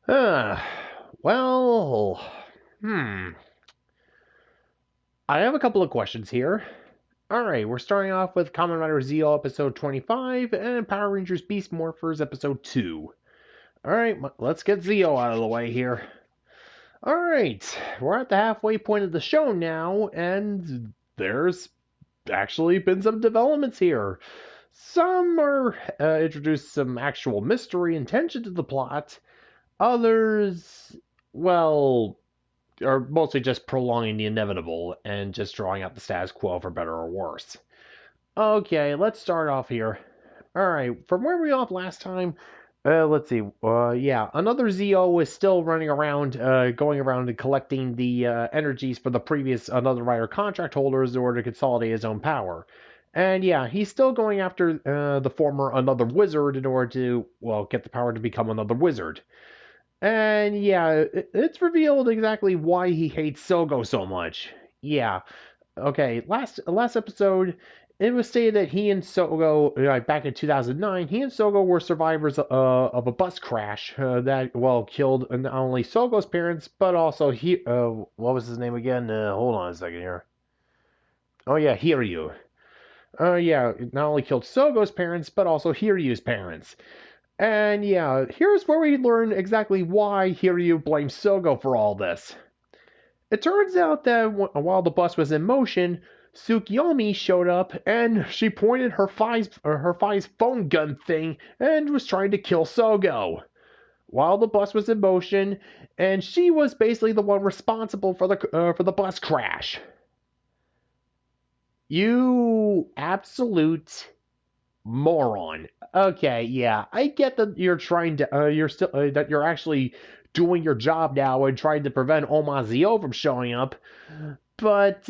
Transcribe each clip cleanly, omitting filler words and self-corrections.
Uh, well, hmm. I have a couple of questions here. Alright, we're starting off with Kamen Rider ZL episode 25 and Power Rangers Beast Morphers episode 2. Alright, let's get Zeo out of the way here. Alright, we're at the halfway point of the show now, and there's actually been some developments here. Some are introduced some actual mystery and tension to the plot. Others, well, are mostly just prolonging the inevitable and just drawing out the status quo for better or worse. Okay, let's start off here. Alright, from where we off last time, let's see. Yeah, another Zeo is still running around, going around and collecting the energies for the previous Another Rider contract holders in order to consolidate his own power. And yeah, he's still going after the former Another Wizard in order to, well, get the power to become Another Wizard. And yeah, it's revealed exactly why he hates Sogo so much. Yeah. Okay, last episode, it was stated that he and Sogo, back in 2009, he and Sogo were survivors of a bus crash that, well, killed not only Sogo's parents, but also what was his name again? Hold on a second here. Oh yeah, Hiryu. Yeah, not only killed Sogo's parents, but also Hiryu's parents. And yeah, here's where we learn exactly why Hiryu blames Sogo for all this. It turns out that while the bus was in motion, Tsukuyomi showed up and she pointed her Fi's phone gun thing and was trying to kill Sogo while the bus was in motion, and she was basically the one responsible for the bus crash. You absolute moron. Okay, yeah, I get that you're trying to, that you're actually doing your job now and trying to prevent Omazio from showing up, but,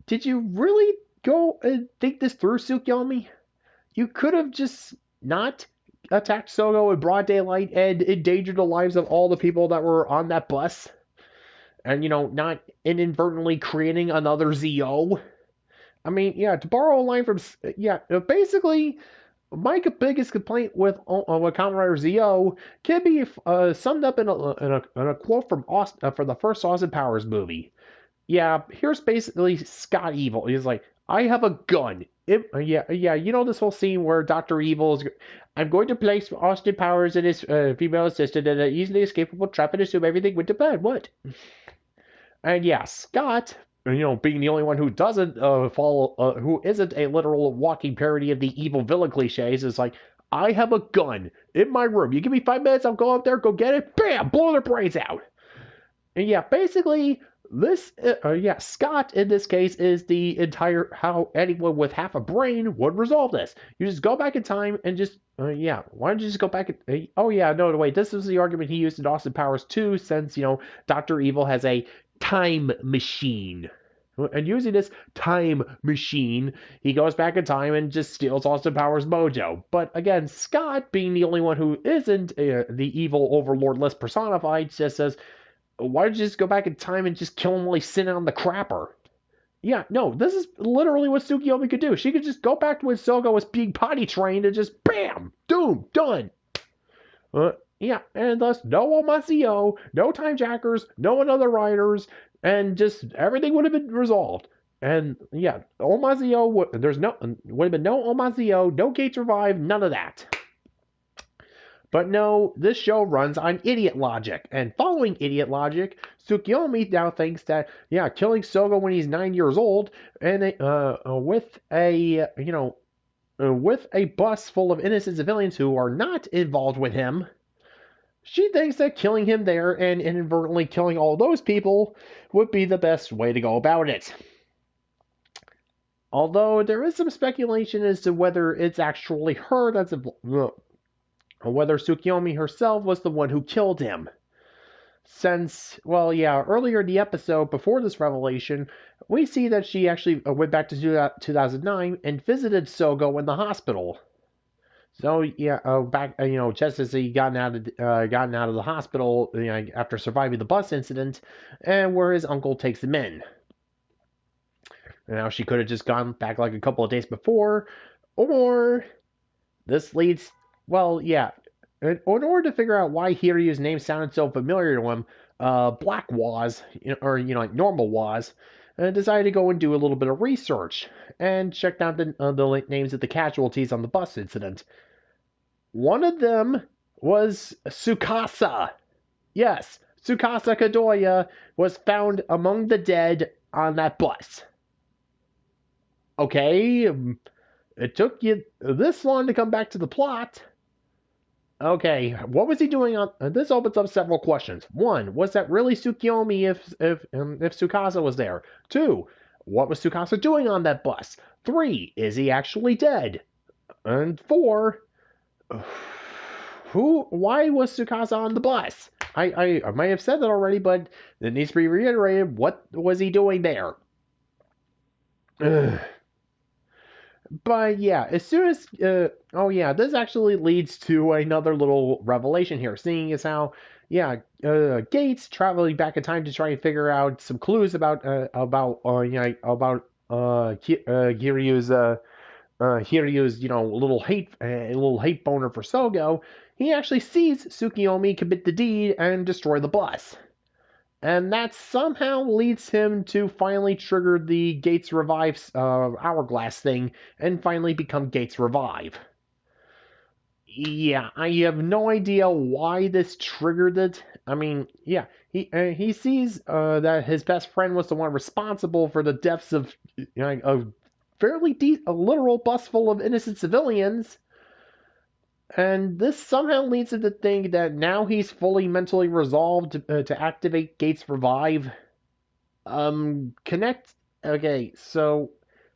did you really go and think this through, Tsukuyomi? You could have just not attacked Sogo in broad daylight and endangered the lives of all the people that were on that bus, and, not inadvertently creating another ZO. I mean, yeah, to borrow a line from, yeah, basically, my biggest complaint with Kamen Rider ZO can be summed up in a quote from for the first Austin Powers movie. Yeah, here's basically Scott Evil. He's like, I have a gun. Yeah, this whole scene where Dr. Evil is, I'm going to place Austin Powers and his female assistant in an easily escapable trap and assume everything went to bed. What? And yeah, Scott, being the only one who doesn't follow, who isn't a literal walking parody of the evil villain cliches, is like, I have a gun in my room. You give me 5 minutes, I'll go up there, go get it, bam, blow their brains out. And yeah, basically, Scott in this case is the entire how anyone with half a brain would resolve this. You just go back in time and just, why don't you just go back and, oh yeah, no, wait, this is the argument he used in Austin Powers 2, since, Dr. Evil has a time machine. And using this time machine, he goes back in time and just steals Austin Powers' mojo. But again, Scott, being the only one who isn't the evil overlord less personified, just says, why don't you just go back in time and just kill him while he's sitting on the crapper? Yeah, no, this is literally what Tsukuyomi could do. She could just go back to when Sogo was being potty trained and just bam, doom, done. Yeah, and thus no Omazio, no time jackers, no another riders, and just everything would have been resolved. And yeah, Omazio would have been no Omazio, no Gates Revive, none of that. But no, this show runs on idiot logic, and following idiot logic, Tsukuyomi now thinks that, yeah, killing Sogo when he's 9 years old, and with a bus full of innocent civilians who are not involved with him, she thinks that killing him there and inadvertently killing all those people would be the best way to go about it. Although there is some speculation as to whether it's actually her that's or whether Tsukuyomi herself was the one who killed him. Since, well, yeah, earlier in the episode, before this revelation, we see that she actually went back to 2009 and visited Sogo in the hospital. So, yeah, just as he gotten out of the hospital, after surviving the bus incident, and where his uncle takes him in. Now, she could have just gone back like a couple of days before, or this leads, well, yeah, in order to figure out why Hiryu's name sounded so familiar to him, Black Waz, like normal Waz, decided to go and do a little bit of research and checked out the names of the casualties on the bus incident. One of them was Tsukasa. Yes, Tsukasa Kadoya was found among the dead on that bus. Okay, it took you this long to come back to the plot. Okay, what was he doing on? This opens up several questions. One, was that really Tsukuyomi if Tsukasa was there? Two, what was Tsukasa doing on that bus? Three, is he actually dead? And four, why was Tsukasa on the bus? I might have said that already, but it needs to be reiterated. What was he doing there? Ugh. But yeah, as soon as this actually leads to another little revelation here. Seeing as how Gates traveling back in time to try and figure out some clues about Hiryu's little hate boner for Sogo. He actually sees Tsukuyomi commit the deed and destroy the bus. And that somehow leads him to finally trigger the Gates Revive hourglass thing and finally become Gates Revive. Yeah, I have no idea why this triggered it. I mean, yeah, he sees that his best friend was the one responsible for the deaths of a literal bus full of innocent civilians. And this somehow leads him to think that now he's fully mentally resolved to activate Gates Revive. Connect. Okay, so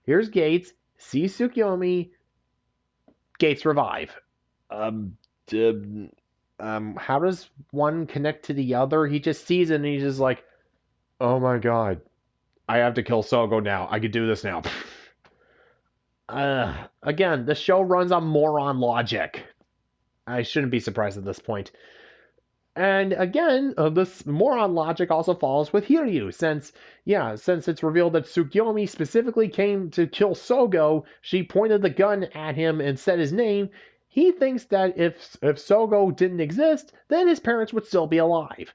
here's Gates. Sees Tsukuyomi. Gates Revive. How does one connect to the other? He just sees it and he's just like, oh my god, I have to kill Sogo now. I can do this now. Again, the show runs on moron logic. I shouldn't be surprised at this point. And again, this moron logic also follows with Hiryu, since it's revealed that Tsukuyomi specifically came to kill Sogo, she pointed the gun at him and said his name. He thinks that if Sogo didn't exist, then his parents would still be alive.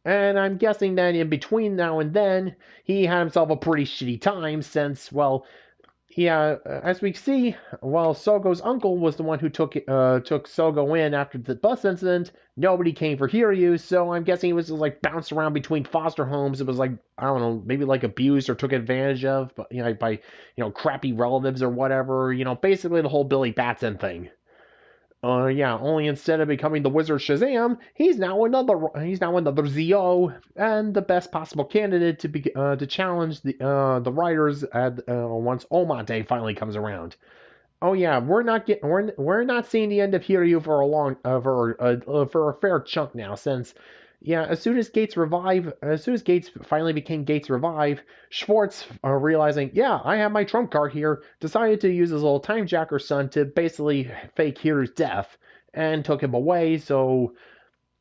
And I'm guessing that in between now and then, he had himself a pretty shitty time since, as we see, while Sogo's uncle was the one who took Sogo in after the bus incident, nobody came for Hiryu, so I'm guessing he was just like bounced around between foster homes. It was like, I don't know, maybe like abused or took advantage of, by crappy relatives or whatever. Basically the whole Billy Batson thing. Only instead of becoming the Wizard Shazam, he's now another Zio and the best possible candidate to challenge the writers once Oma Day finally comes around. Oh yeah, we're not seeing the end of Hiryu for a fair chunk now, since as soon as Gates finally became Gates Revive, Schwartz, realizing, I have my trump card here, decided to use his little time jacker son to basically fake Hiryu's death and took him away. So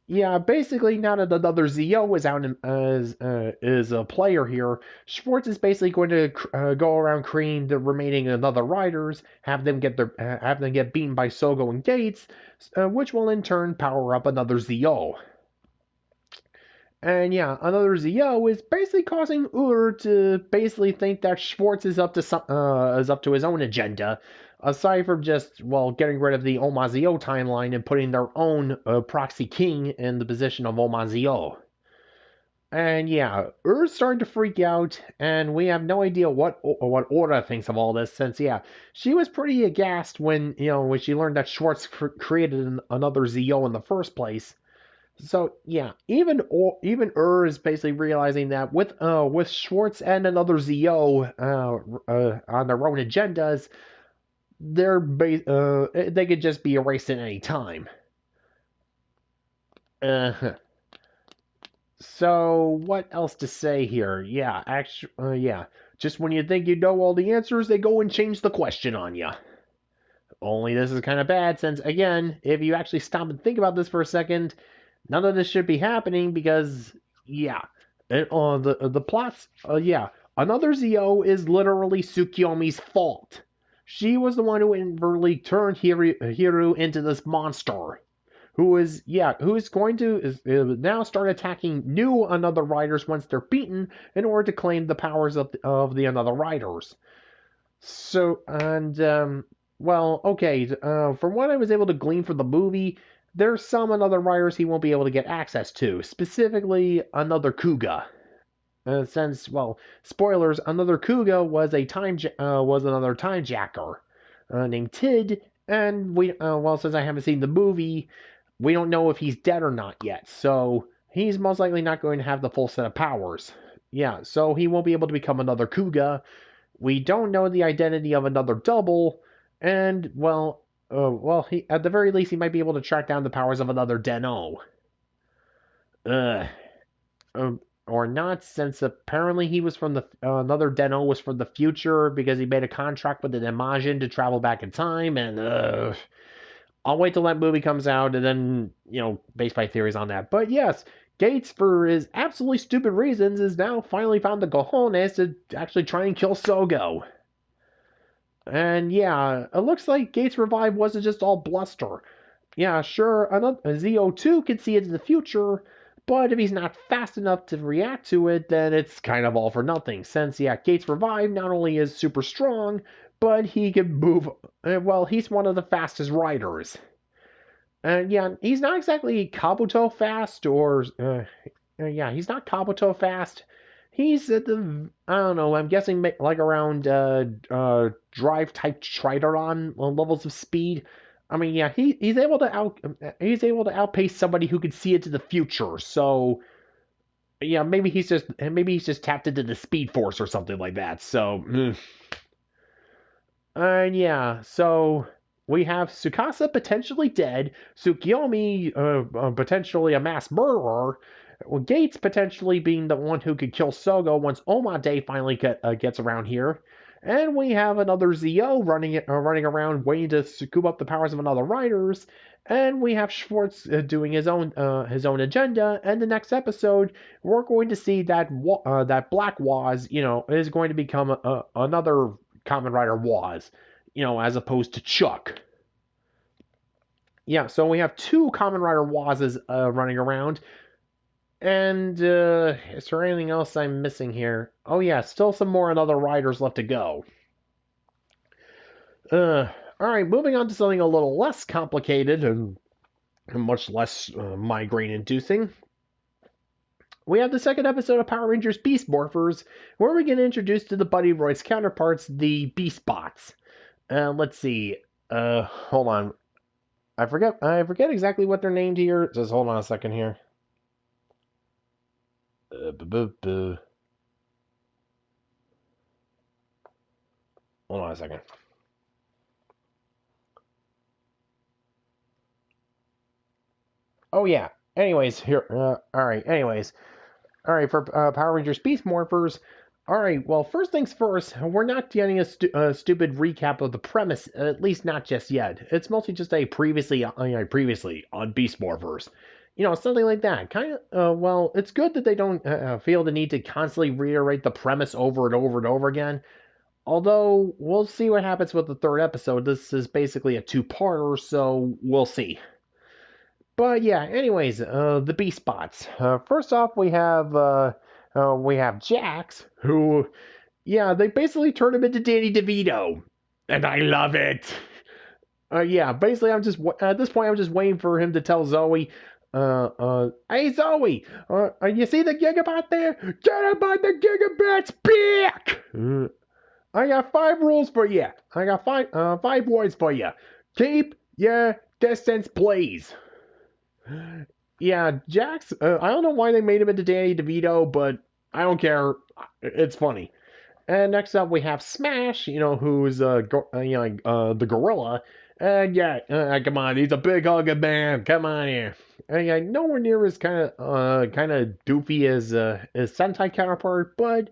basically now that another Zio is out is a player here, Schwartz is basically going to go around creating the remaining other riders, have them get beaten by Sogo and Gates, which will in turn power up another Zio. And another Zio is basically causing to basically think that Schwartz is up to his own agenda, aside from just getting rid of the Omazio timeline and putting their own proxy king in the position of Omazio. And starting to freak out, and we have no idea what Ora thinks of all this, since she was pretty aghast when she learned that Schwartz created another Zio in the first place. So even is basically realizing that with Schwartz and another Zio on their own agendas, they could just be erased at any time. So what else to say here? Just when you think you know all the answers, they go and change the question on you. Only this is kind of bad, since again, if you actually stop and think about this for a second, none of this should be happening because, the plots, another Zio is literally Tsukuyomi's fault. She was the one who inadvertently turned Hiryu into this monster. who is going to now start attacking new Another Riders once they're beaten in order to claim the powers of the Another Riders. So, and, well, okay, from what I was able to glean from the movie, there's some Another Riders he won't be able to get access to, specifically Another Kuga. Since, well, spoilers, Another Kuga was another time jacker named Tid, and well, since I haven't seen the movie, we don't know if he's dead or not yet, so he's most likely not going to have the full set of powers. Yeah, so he won't be able to become Another Kuga. We don't know the identity of Another Double, and, he, at the very least, he might be able to track down the powers of Another Den-O. Or not, since apparently he was from Another Den-O was from the future because he made a contract with an Imagine to travel back in time, and I'll wait till that movie comes out and then, base my theories on that. But yes, Gates, for his absolutely stupid reasons, has now finally found the cojones to actually try and kill Sogo. And yeah, it looks like Gates' revive wasn't just all bluster. Yeah, sure, ZO2 can see into the future, but if he's not fast enough to react to it, then it's kind of all for nothing. Since, yeah, Gates' revive not only is super strong, but he can move. Well, he's one of the fastest riders. And yeah, he's not exactly Kabuto fast, or he's not Kabuto fast. He's at the, I don't know, I'm guessing like around drive type Trideron levels of speed. I mean, yeah, he's able to outpace somebody who can see into the future. So yeah, maybe he's just tapped into the Speed Force or something like that. So, and yeah, so we have Tsukasa potentially dead, Tsukuyomi potentially a mass murderer, Gates potentially being the one who could kill Sogo once Oma Day finally gets around here. And we have another ZO running around waiting to scoop up the powers of Another Riders. And we have Schwartz doing his own agenda. And the next episode, we're going to see that Black Waz, is going to become another Kamen Rider Waz, as opposed to Chuck. Yeah, so we have two Kamen Rider Wazes running around. And is there anything else I'm missing here? Oh yeah, still some more Another Riders left to go. Alright, moving on to something a little less complicated and much less migraine-inducing. We have the second episode of Power Rangers Beast Morphers, where we get introduced to the Buddy Royce counterparts, the Beast Bots. Let's see. Hold on. I forget exactly what they're named here. Just hold on a second here. Hold on a second. Oh yeah. Anyways, here. All right. Anyways, all right, for Power Rangers Beast Morphers. All right. Well, first things first. We're not getting a stupid recap of the premise, at least not just yet. It's mostly just a previously on Beast Morphers. Something like that. Kind of, well, it's good that they don't feel the need to constantly reiterate the premise over and over and over again. Although, we'll see what happens with the third episode. This is basically a two-parter, so we'll see. But yeah, anyways, the Beast Bots. First off, we have Jax, who, yeah, they basically turned him into Danny DeVito. And I love it. Yeah, basically, at this point, I'm just waiting for him to tell Zoey, hey Zoey, you see the Gigabot there? Get him on the Gigabot's back! I got 5 rules for you. I got 5 words for you. Keep your distance, please. Yeah, Jax, I don't know why they made him into Danny DeVito, but I don't care. It's funny. And next up, we have Smash, who's the gorilla. And yeah, come on, he's a big hugging man. Come on here. And yeah, nowhere near as kind of doofy as his Sentai counterpart, but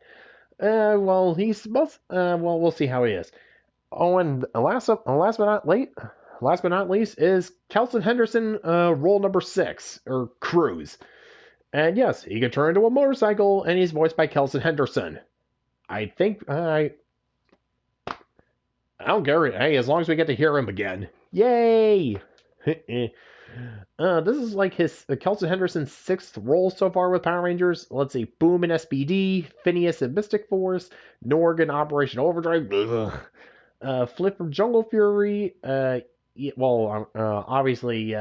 well, we'll see how he is. Oh, and last but not least is Kelson Henderson, role number 6 or Cruz. And yes, he can turn into a motorcycle, and he's voiced by Kelson Henderson. I think I don't care. Hey, as long as we get to hear him again. Yay! This is like his Kelson Henderson's sixth role so far with Power Rangers. Let's see, Boom in SPD, Phineas in Mystic Force, Norg in Operation Overdrive, Flip from Jungle Fury. Yeah, well, obviously,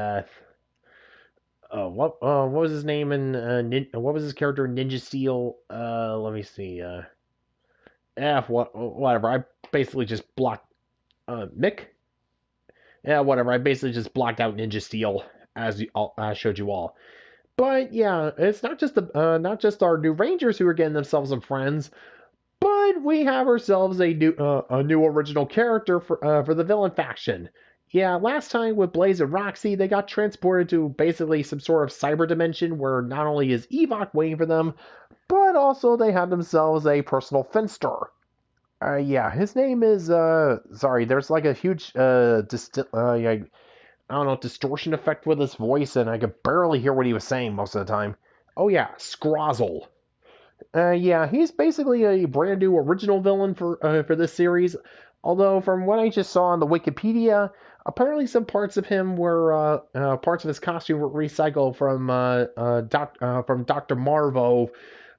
what was his name in what was his character in Ninja Steel? Let me see. Whatever. I basically just blocked Mick. Yeah, whatever. I basically just blocked out Ninja Steel as I showed you all. But yeah, it's not just our new Rangers who are getting themselves some friends, but we have ourselves a new original character for the villain faction. Yeah, last time with Blaze and Roxy, they got transported to basically some sort of cyber dimension where not only is Evok waiting for them, but also they have themselves a personal finster. Yeah, his name is sorry, there's like a huge yeah, I don't know, distortion effect with his voice, and I could barely hear what he was saying most of the time. Oh yeah, Scrozzle. Yeah, he's basically a brand new original villain for this series. Although from what I just saw on the Wikipedia, apparently some parts of him were parts of his costume were recycled from Doctor Marvo,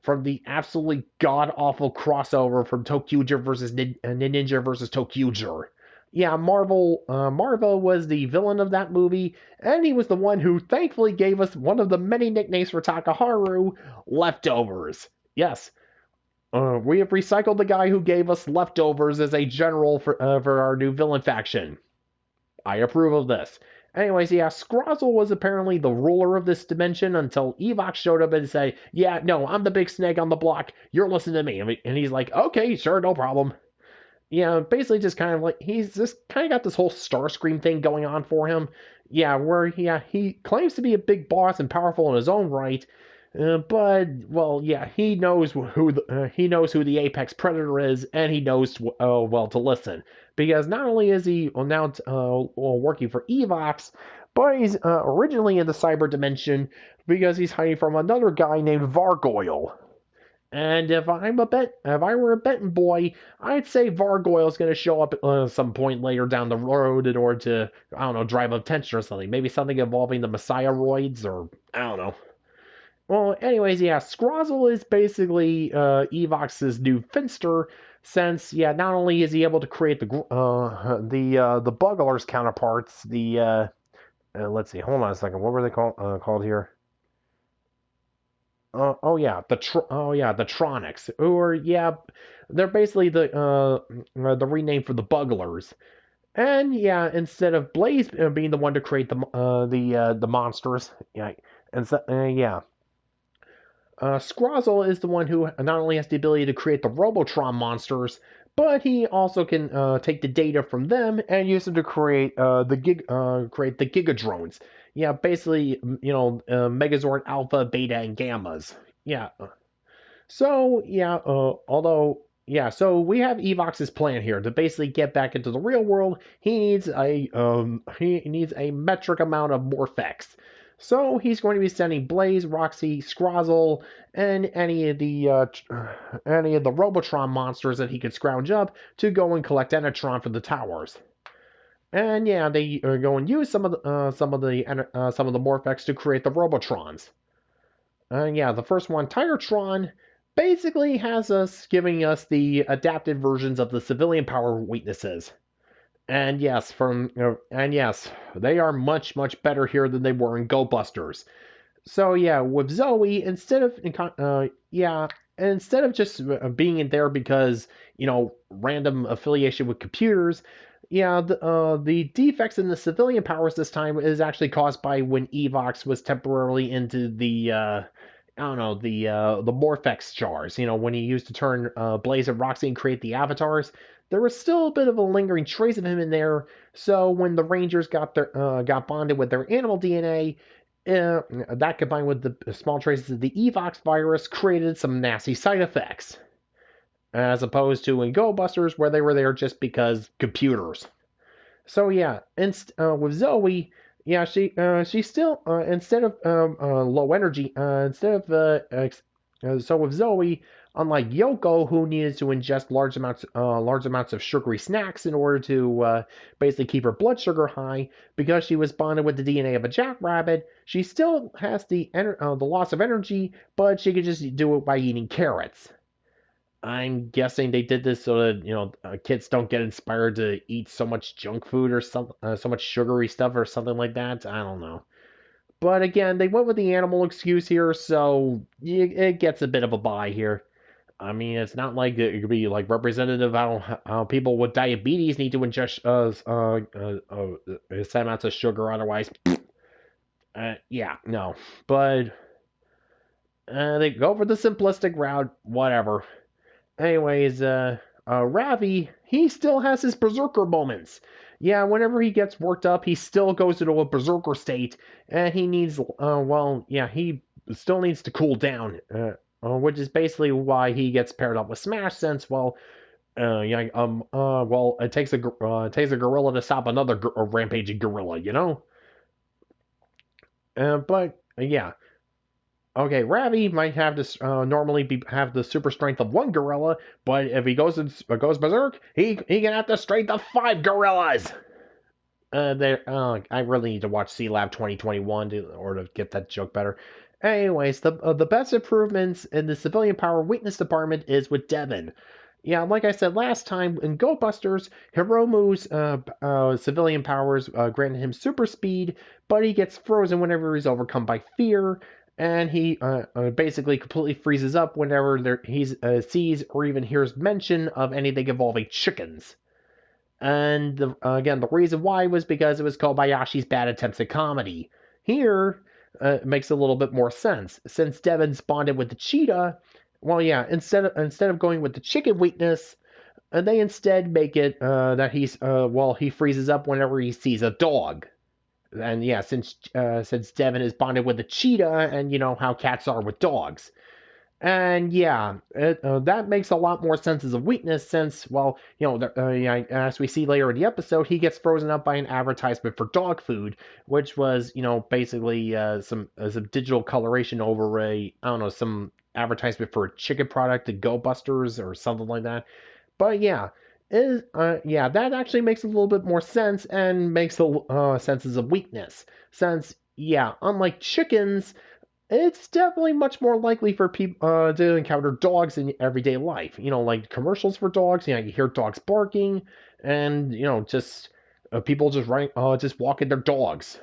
from the absolutely god awful crossover from Tokuger versus Ninja versus Tokuger. Yeah, Marvo was the villain of that movie, and he was the one who thankfully gave us one of the many nicknames for Takaharu, Leftovers. Yes, we have recycled the guy who gave us Leftovers as a general for our new villain faction. I approve of this. Anyways, yeah, Scrozzle was apparently the ruler of this dimension until Evok showed up and said, "Yeah, no, I'm the big snake on the block. You're listening to me." And he's like, "Okay, sure, no problem." Yeah, basically just kind of like he's just kind of got this whole Starscream thing going on for him. Yeah, where he claims to be a big boss and powerful in his own right, but well, yeah, he knows who the apex predator is, and he knows well to listen because not only is he now working for Evox, but he's originally in the cyber dimension because he's hiding from another guy named Vargoyle. And if I were a betting boy, I'd say Vargoyle's going to show up at some point later down the road in order to, I don't know, drive up tension or something. Maybe something involving the Messiah roids, or I don't know. Well, anyways, yeah, Scrozzle is basically Evox's new Finster, since yeah, not only is he able to create the Bugglers counterparts, let's see, hold on a second, what were they called here? Oh yeah, the Tronics, or yeah, they're basically the rename for the Bugglers. And yeah, instead of Blaze being the one to create the monsters, yeah, and so, yeah, Scrozzle is the one who not only has the ability to create the Robotron monsters, but he also can take the data from them and use them to create create the GIGADRONE'S. Yeah, basically, Megazord Alpha, Beta, and Gammas. Yeah. So yeah, so we have Evox's plan here to basically get back into the real world. He needs a metric amount of Morphex. So he's going to be sending Blaze, Roxy, Scrozzle, and any of the Robotron monsters that he could scrounge up to go and collect Enetron for the towers. And yeah, they are going to use some of the Morphex to create the Robotrons. Yeah, the first one, Tiretron, basically has us giving us the adapted versions of the civilian power weaknesses. And yes, they are much better here than they were in Go Busters. So yeah, with Zoey, instead of just being in there because random affiliation with computers, yeah, the defects in the civilian powers this time is actually caused by when Evox was temporarily into the I don't know, the Morphex jars. When he used to turn Blaze and Roxy and create the avatars, there was still a bit of a lingering trace of him in there. So when the Rangers got bonded with their animal DNA, that combined with the small traces of the Evox virus created some nasty side effects, as opposed to in Go Busters where they were there just because computers. So yeah, with Zoey, yeah, she still instead of low energy, instead of So with Zoe, unlike Yoko, who needed to ingest large amounts of sugary snacks in order to basically keep her blood sugar high, because she was bonded with the DNA of a jackrabbit, she still has the loss of energy, but she could just do it by eating carrots. I'm guessing they did this so that kids don't get inspired to eat so much junk food or so much sugary stuff or something like that. I don't know. But again, they went with the animal excuse here, so it gets a bit of a buy here. I mean, it's not like it could be like representative how people with diabetes need to ingest set amounts of sugar. Otherwise, yeah, no. But they go for the simplistic route. Whatever. Anyways, Ravi, he still has his berserker moments. Yeah, whenever he gets worked up, he still goes into a berserker state, and he needs, he still needs to cool down, which is basically why he gets paired up with Smash, since, it takes a gorilla to stop another rampaging gorilla, you know? Yeah. Okay, Ravi might have this have the super strength of one gorilla, but if he goes berserk, he can have the strength of five gorillas. I really need to watch C Lab 2021 to get that joke better. Anyways, the best improvements in the civilian power weakness department is with Devon. Yeah, like I said last time, in Go Busters, Hiromu's civilian powers granted him super speed, but he gets frozen whenever he's overcome by fear, and he basically completely freezes up whenever he sees or even hears mention of anything involving chickens. And again, the reason why was because it was Kobayashi's bad attempts at comedy. Here, it makes a little bit more sense. Since Devon's bonded with the cheetah, instead of going with the chicken weakness, they instead make it that he freezes up whenever he sees a dog. And yeah, since Devon is bonded with the cheetah, and you know how cats are with dogs. And yeah, that makes a lot more sense as a weakness since, as we see later in the episode, he gets frozen up by an advertisement for dog food, which was, basically some digital coloration over some advertisement for a chicken product at Go Busters or something like that. But yeah, that actually makes a little bit more sense and makes sense as a weakness. Since, yeah, unlike chickens, it's definitely much more likely for people to encounter dogs in everyday life. Like commercials for dogs. You hear dogs barking, and just people just walking their dogs.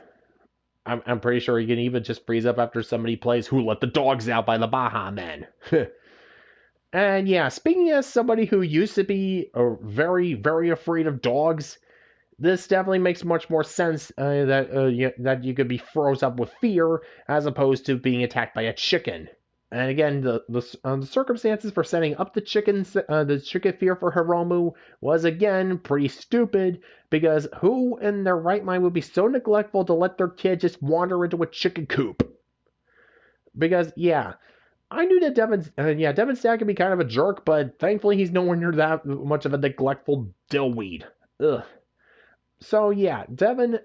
I'm pretty sure you can even just freeze up after somebody plays "Who Let the Dogs Out" by the Baha Men. And yeah, speaking as somebody who used to be very, very afraid of dogs, this definitely makes much more sense that you could be froze up with fear as opposed to being attacked by a chicken. And again, the circumstances for setting up the chicken fear for Hiromu was again pretty stupid, because who in their right mind would be so neglectful to let their kid just wander into a chicken coop? Because yeah, I knew that Devin's dad could be kind of a jerk, but thankfully he's nowhere near that much of a neglectful dillweed. Ugh. So yeah, Devon's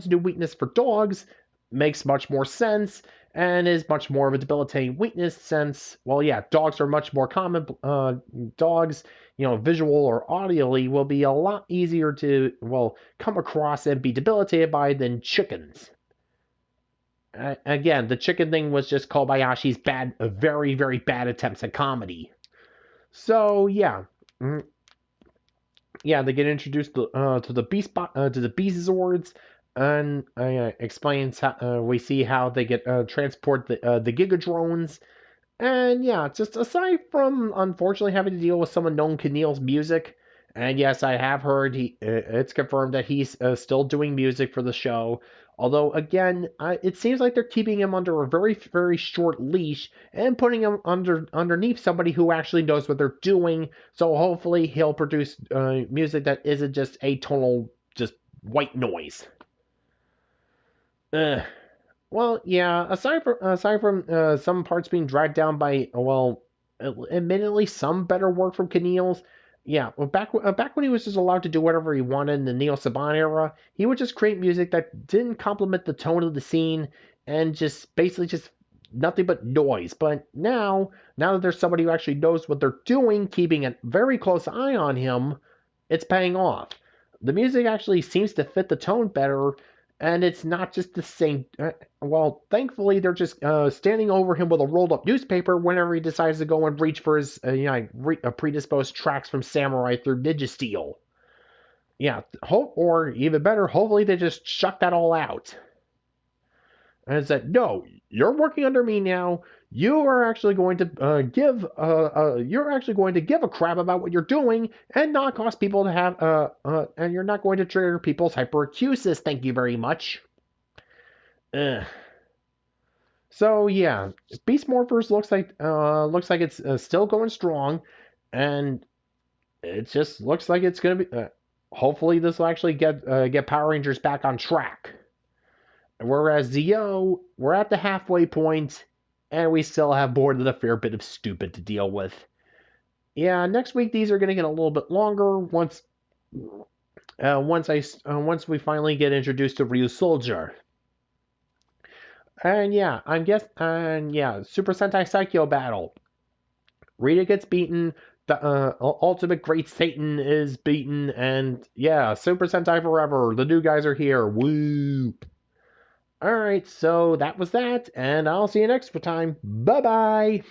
new weakness for dogs makes much more sense and is much more of a debilitating weakness since, dogs are much more common. Dogs, visual or audially, will be a lot easier to, come across and be debilitated by than chickens. Again, the chicken thing was just Kobayashi's very, very bad attempts at comedy. So yeah. Yeah, they get introduced to the Beast Zords, and explains how we see how they get transport the GIGADRONE'S, and yeah, just aside from unfortunately having to deal with some unknown Keneal's music, and yes, I have heard it's confirmed that he's still doing music for the show. Although again, it seems like they're keeping him under a very, very short leash and putting him underneath somebody who actually knows what they're doing. So hopefully he'll produce music that isn't just atonal, just white noise. Well, yeah. Aside from some parts being dragged down by, admittedly some better work from Keneal's. Yeah, back when he was just allowed to do whatever he wanted in the Neo Saban era, he would just create music that didn't complement the tone of the scene and just basically just nothing but noise. But now that there's somebody who actually knows what they're doing, keeping a very close eye on him, it's paying off. The music actually seems to fit the tone better, and it's not just the same. Well, thankfully, they're just standing over him with a rolled up newspaper whenever he decides to go and reach for his predisposed tracks from Samurai through Ninja Steel. Yeah, or even better, hopefully they just shut that all out and said, "No, you're working under me now. You are actually going to you're actually going to give a crap about what you're doing and not cause people to have and you're not going to trigger people's hyperacusis. Thank you very much." Ugh. So yeah, Beast Morphers looks like it's still going strong, and it just looks like it's gonna be. Hopefully, this will actually get Power Rangers back on track. Whereas Zio, we're at the halfway point, and we still have more than a fair bit of stupid to deal with. Yeah, next week these are going to get a little bit longer once we finally get introduced to Ryu Soldier. And yeah, Super Sentai Psycho battle. Rita gets beaten. The Ultimate Great Satan is beaten, and yeah, Super Sentai Forever. The new guys are here. Woo! Alright, so that was that, and I'll see you next time. Bye bye!